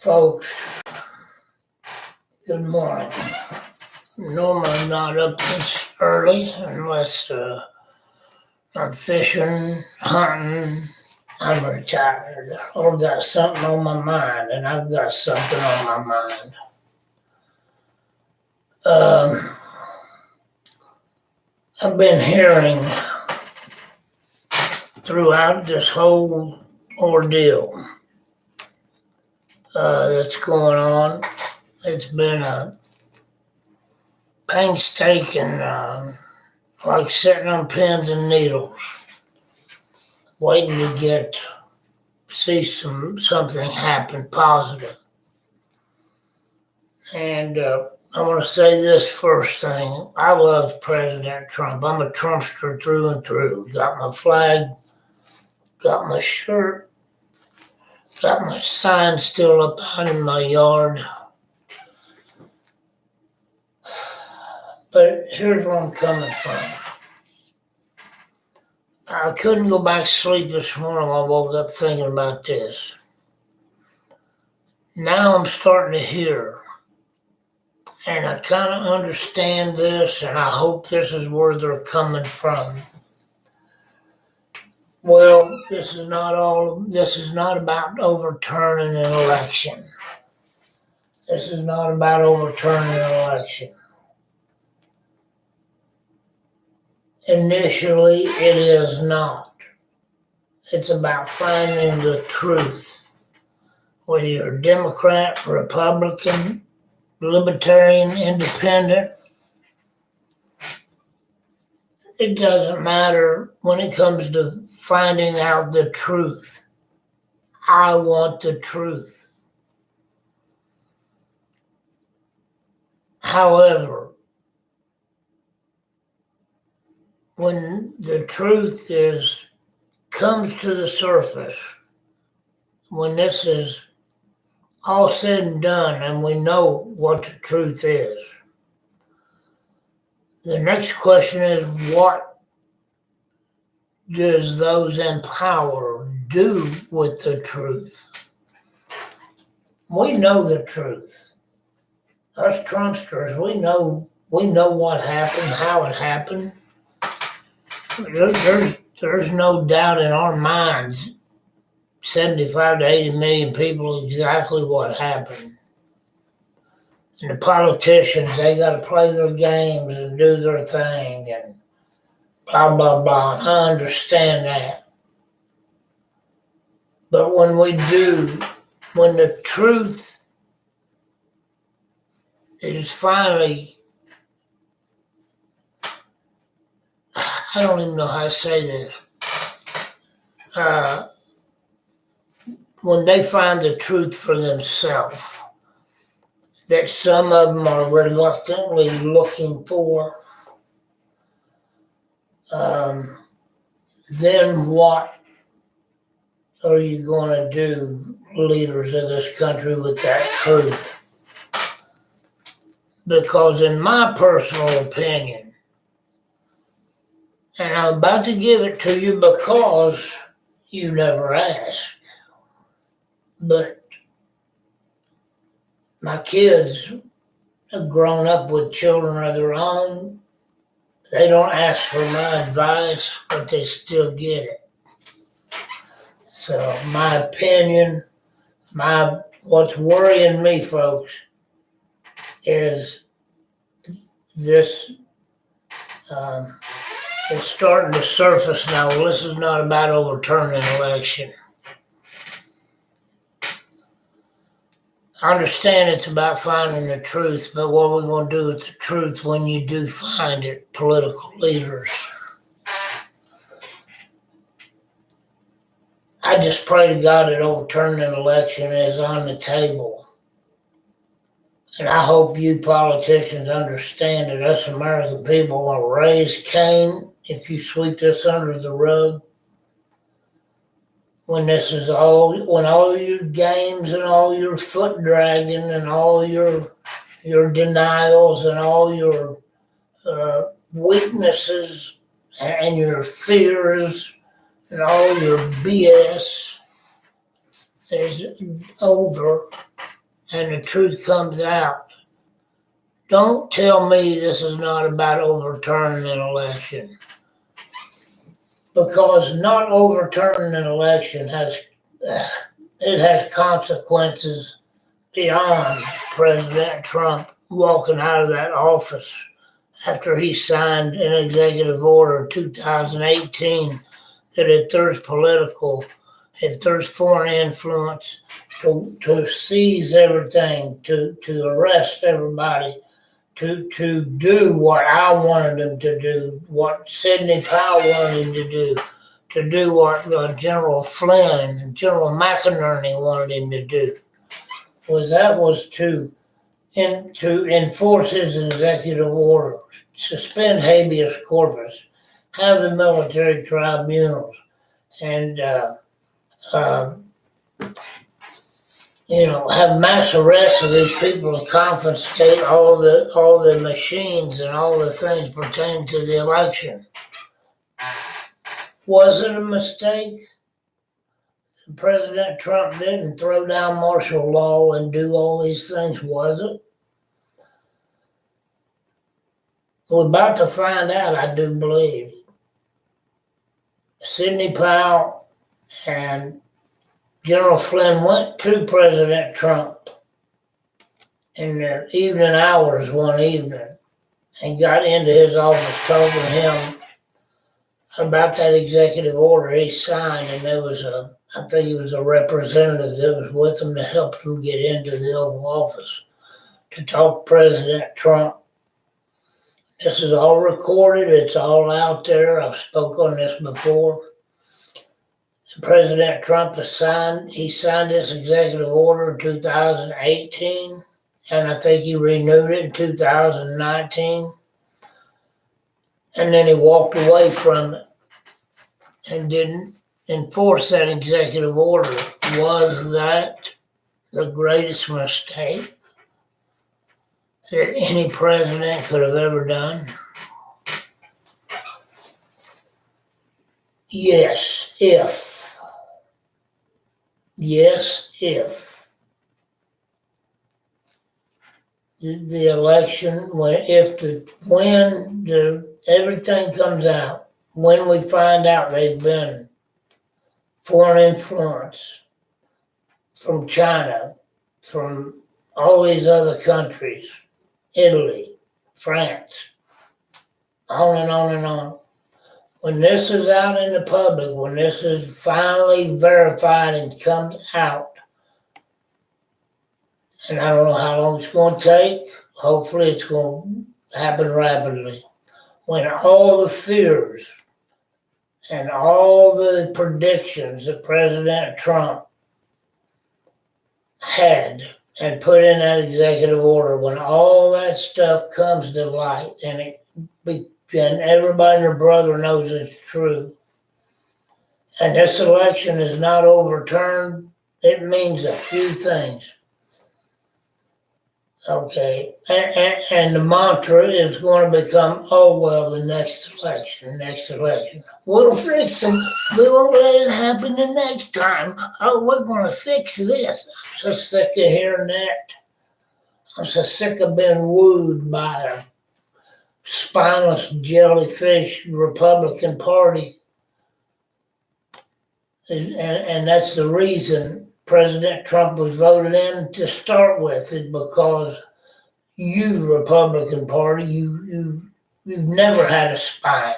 Folks, good morning. Normally I'm not up this early unless I'm fishing, hunting, I'm retired, or got something on my mind, and I've got something on my mind. I've been hearing throughout this whole ordeal that's going on. It's been a painstaking, like sitting on pins and needles, waiting to see something happen positive. And I want to say this first thing. I love President Trump. I'm a Trumpster through and through. Got my flag, got my shirt, got my sign still up out in my yard. But here's where I'm coming from. I couldn't go back to sleep this morning. I woke up thinking about this. Now I'm starting to hear, and I kind of understand this, and I hope this is where they're coming from. Well, this is not about overturning an election. This is not about overturning an election. Initially, it is not. It's about finding the truth. Whether you're Democrat, Republican, Libertarian, Independent, it doesn't matter when it comes to finding out the truth. I want the truth. However, when the truth comes to the surface, when this is all said and done and we know what the truth is, the next question is, what does those in power do with the truth? We know the truth. Us Trumpsters, we know what happened, how it happened. There's no doubt in our minds, 75 to 80 million people, exactly what happened. And the politicians, they got to play their games and do their thing and blah, blah, blah. I understand that. But when the truth is finally, I don't even know how to say this. When they find the truth for themselves, that some of them are reluctantly looking for, then what are you going to do, leaders of this country, with that truth? Because in my personal opinion, and I'm about to give it to you because you never asked, but my kids have grown up with children of their own. They don't ask for my advice, but they still get it. So my opinion, what's worrying me, folks, is this it's starting to surface now. Well, this is not about overturning an election. I understand it's about finding the truth, but what are we going to do with the truth when you do find it, political leaders? I just pray to God that overturning an election is on the table. And I hope you politicians understand that us American people will raise Cain if you sweep this under the rug. When all your games and all your foot dragging and all your denials and all your weaknesses and your fears and all your BS is over, and the truth comes out, don't tell me this is not about overturning an election. Because not overturning an election has consequences beyond President Trump walking out of that office after he signed an executive order in 2018 that if there's foreign influence, to seize everything, to arrest everybody, to do what I wanted him to do, what Sidney Powell wanted him to do what General Flynn and General McInerney wanted him to do, was to enforce his executive order, suspend habeas corpus, have the military tribunals, and have mass arrests of these people and confiscate all the machines and all the things pertaining to the election. Was it a mistake? President Trump didn't throw down martial law and do all these things, was it? We're about to find out, I do believe. Sidney Powell and General Flynn went to President Trump in the evening hours one evening and got into his office talking to him about that executive order he signed, and I think he was a representative that was with him to help him get into the Oval Office to talk to President Trump. This is all recorded, it's all out there. I've spoken on this before. President Trump signed this executive order in 2018, and I think he renewed it in 2019. And then he walked away from it and didn't enforce that executive order. Was that the greatest mistake that any president could have ever done? Yes, if the election, everything comes out, when we find out they've been foreign influence from China, from all these other countries, Italy, France, on and on and on. When this is out in the public, when this is finally verified and comes out, and I don't know how long it's going to take, hopefully it's going to happen rapidly. When all the fears and all the predictions that President Trump had and put in that executive order, when all that stuff comes to light and everybody and their brother knows it's true, and this election is not overturned, it means a few things. Okay, and the mantra is going to become, oh, well, the next election. We'll fix them. We won't let it happen the next time. Oh, we're going to fix this. I'm so sick of hearing that. I'm so sick of being wooed by a spineless jellyfish Republican Party. And that's the reason President Trump was voted in to start with, is because you, Republican Party, you've never had a spine.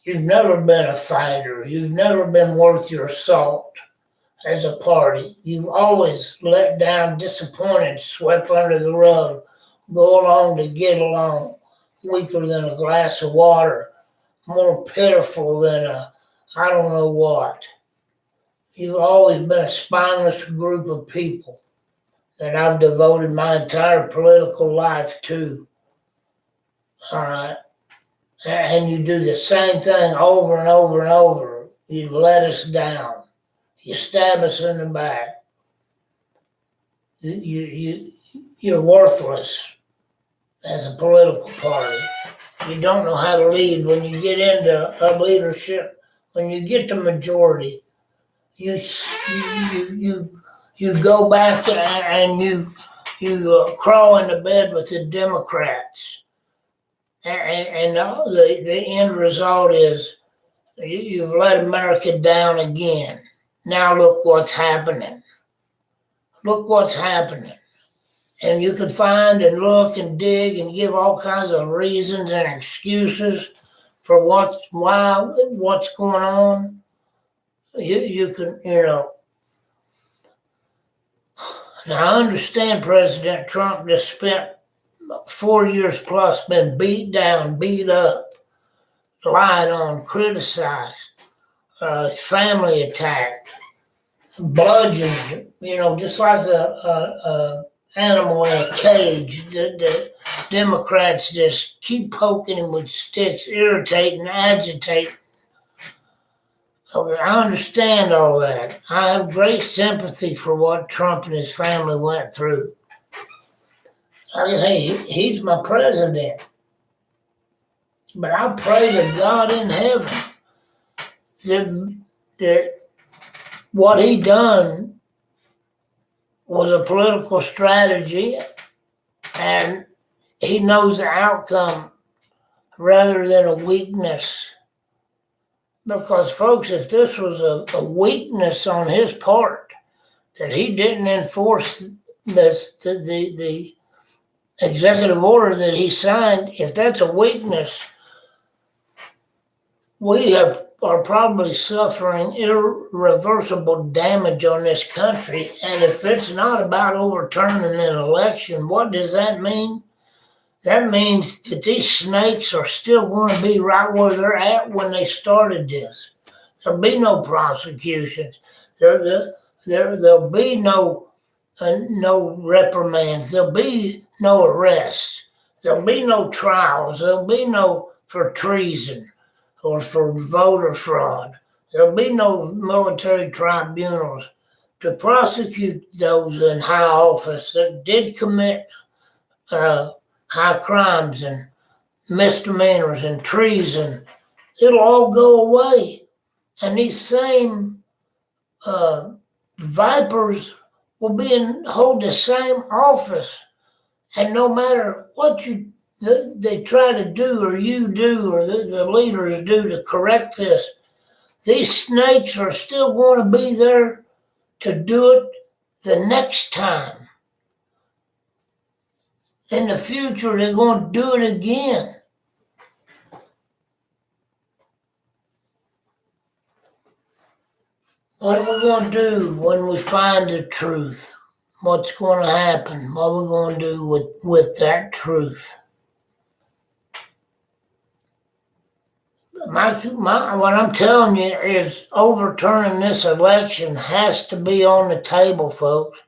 You've never been a fighter. You've never been worth your salt as a party. You've always let down, disappointed, swept under the rug, go along to get along, weaker than a glass of water, more pitiful than I don't know what. You've always been a spineless group of people that I've devoted my entire political life to. All right. And you do the same thing over and over and over. You let us down. You stab us in the back. You're worthless as a political party. You don't know how to lead. When you get into a leadership, when you get the majority, you go back and you crawl into bed with the Democrats, and the end result is you've let America down again. Now look what's happening. Look what's happening. And you can find and look and dig and give all kinds of reasons and excuses for what's going on. You can, Now I understand President Trump just spent 4 years plus been beat down, beat up, lied on, criticized, his family attacked, bludgeoned, just like a animal in a cage. The Democrats just keep poking him with sticks, irritating, agitating. Okay, I understand all that. I have great sympathy for what Trump and his family went through. Hey, he's my president. But I pray to God in heaven that what he done was a political strategy, and he knows the outcome rather than a weakness. Because, folks, if this was a weakness on his part, that he didn't enforce the executive order that he signed, if that's a weakness, we are probably suffering irreversible damage on this country. And if it's not about overturning an election, what does that mean? That means that these snakes are still going to be right where they're at when they started this. There'll be no prosecutions. There'll be no reprimands. There'll be no arrests. There'll be no trials. There'll be no for treason or for voter fraud. There'll be no military tribunals to prosecute those in high office that did commit high crimes and misdemeanors and treason. It'll all go away. And these same vipers will hold the same office. And no matter what they try to do or you do or the leaders do to correct this, these snakes are still going to be there to do it the next time. In the future, they're going to do it again. What are we going to do when we find the truth? What's going to happen? What are we going to do with that truth? What I'm telling you is overturning this election has to be on the table, folks.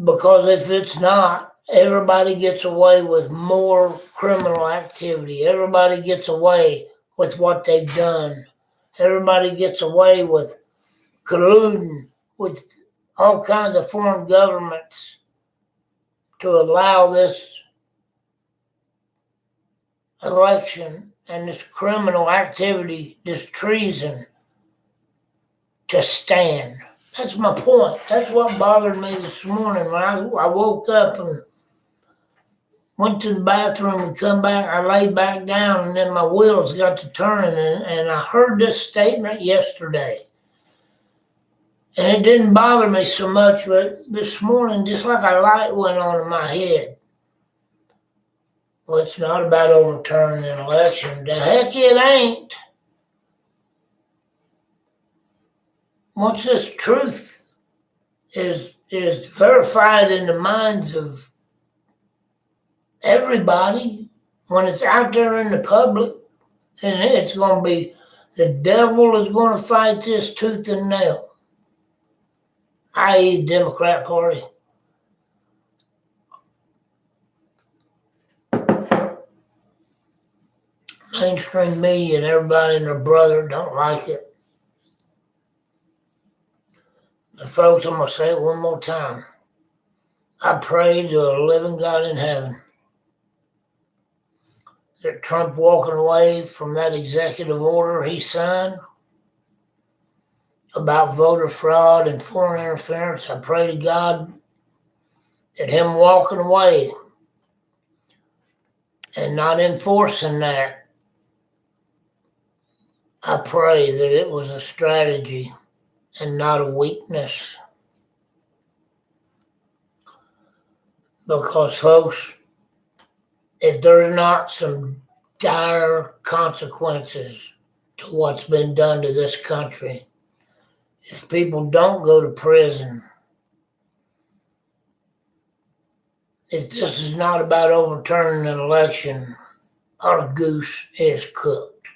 Because if it's not, everybody gets away with more criminal activity. Everybody gets away with what they've done. Everybody gets away with colluding with all kinds of foreign governments to allow this election and this criminal activity, this treason, to stand. That's my point. That's what bothered me this morning when I woke up and went to the bathroom and come back. I laid back down and then my wheels got to turning and I heard this statement yesterday. And it didn't bother me so much, but this morning, just like a light went on in my head. Well, it's not about overturning an election. The heck it ain't. Once this truth is verified in the minds of everybody, when it's out there in the public, then it's going to be, the devil is going to fight this tooth and nail. I.e. Democrat Party. Mainstream media and everybody and their brother don't like it. But folks, I'm going to say it one more time. I pray to a living God in heaven that Trump walking away from that executive order he signed about voter fraud and foreign interference, I pray to God that him walking away and not enforcing that, I pray that it was a strategy and not a weakness. Because, folks, if there's not some dire consequences to what's been done to this country, if people don't go to prison, if this is not about overturning an election, our goose is cooked.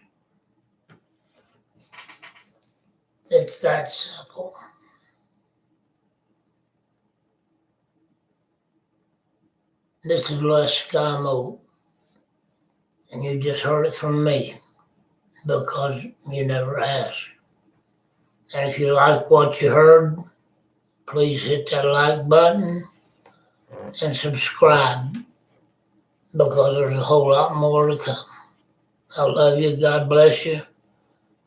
It's that simple. This is Les Skymo, and you just heard it from me because you never asked. And if you like what you heard, please hit that like button and subscribe because there's a whole lot more to come. I love you. God bless you.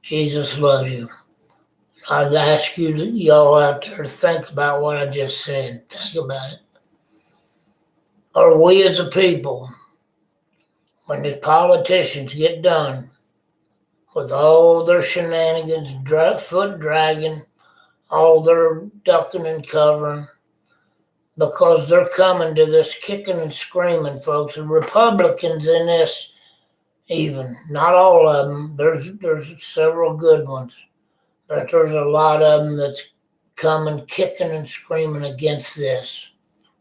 Jesus loves you. I'd ask you, y'all out there, to think about what I just said. Think about it. Are we as a people, when the politicians get done with all their shenanigans, foot dragging, all their ducking and covering, because they're coming to this kicking and screaming, folks. The Republicans in this, even, not all of them, there's several good ones, but there's a lot of them that's coming kicking and screaming against this.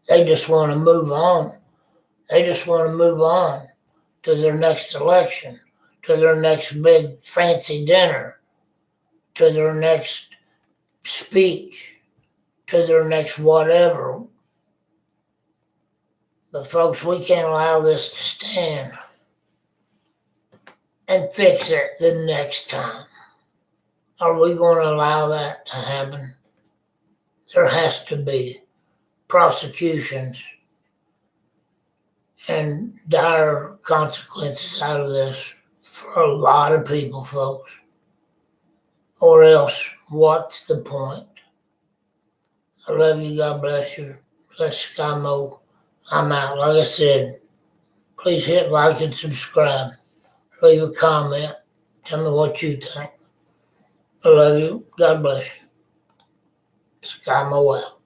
They just want to move on. They just want to move on to their next election, to their next big fancy dinner, to their next speech, to their next whatever. But folks, we can't allow this to stand and fix it the next time. Are we going to allow that to happen? There has to be prosecutions and dire consequences out of this for a lot of people, folks. Or else, what's the point? I love you. God bless you. Let's Skymo. I'm out. Like I said, please hit like and subscribe. Leave a comment. Tell me what you think. I love you. God bless you. Skymo out.